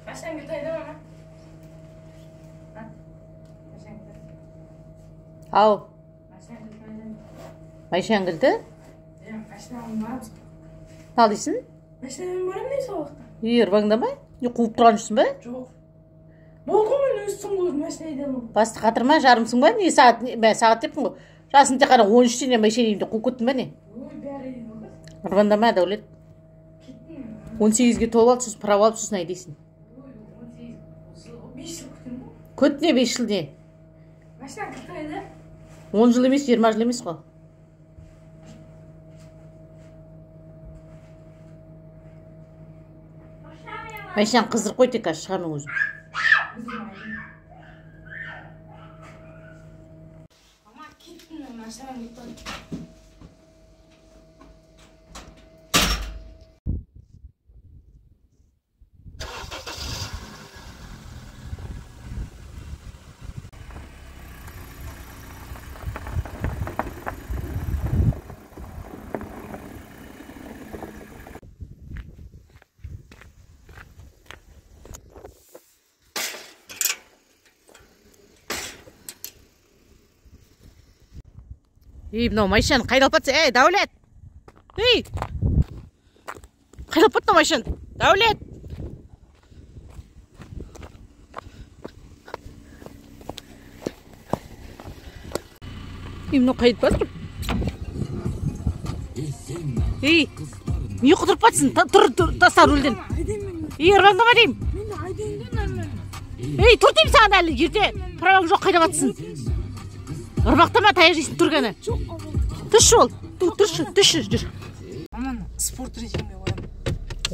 Машина кетеді ма? Ау. Машина кілті? Машинамен барамыз. Ал дейсің? Машинамен барамын дейсің уақытта. Ырбаңдамай? Не қуып тұрған жүрсің ба? Жоқ. Болды мен өстім ғой машина айдамын. Басты қатырма, жарымсың ба? Не сағат, сағат деппін ғой. Жасын тек қана 13-тен машина деймін де қуып кеттің ба не? Ой, бәрі еді. Ырбаңдама, Дәулет. 18-ге толып алып, сосын права алып, сосын айдайсың. 5 жыл күттім ғой. Көт не 5 жыл не? Машина кетеді. 10 жыл емес, 20 жыл емес қой. Машинаны қыздырып қой тек қазір шығамын өзім. Ама кеттім мен машинамен кетті. Мынау машинаны қайда алып жатсың? Дәулет! Қайда алып жатсың машинаны? Дәулет! Мынау қайда жатыр? Не құтырып жатсың? Тұр, таста рөлден. Ырбаңдама деймін. Мен айдайын нормально. Тұр деймін саған әлі, ерте. Праваң жоқ, қайда жатсың? Ырбақтама, таяқ жейсің тұрғаны. Түші ол. Түші, жүр. Аман, спорт режимге қоямын.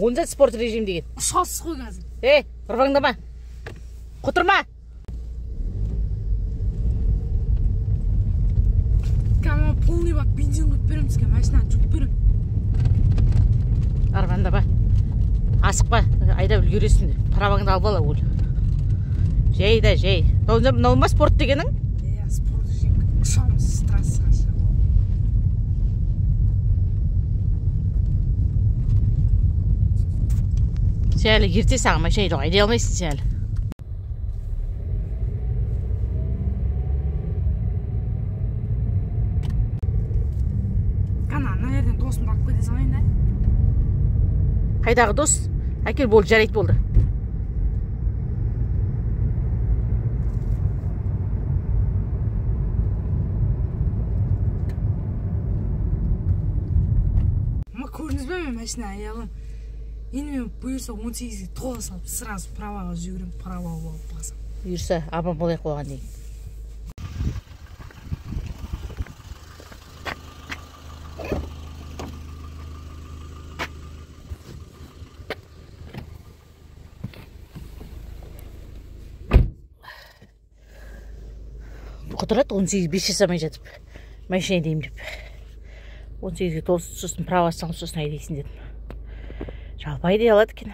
Онда спорт режим деген. Ұшасыз қой қазір. Ырбаңдама. Құтырма. Кама полный бак бензин құйып беремін сізге, машинаны жуып беремін. Ырбаңдама. Асықпа, айдап үлгересің. Праваңды алып ала ол. Жай да, жай. Мынау ма спорт дегенің? Спорт режимге ұшамыз трассаға шығып. Сен әлі ерте саған машина жоқ, айдай алмайсың сен әлі. Қана, ана жерден досымды алып кете салайын да. Қайдағы дос? Әкел болды, жарайды болды. Көрдіңіз бе мен машина аяғым? Енді мен бұйырса 18-ге тола салып, сразу праваға жүгірем, права болып басам. Бұйырса, абам болайық қойған дейін. Құтырады 18 5 жасамай жатып, машина деймін деп. 18-ге толсын, сосын права салып, сосын айдайсың дедім. Жалпы айдай алады екен.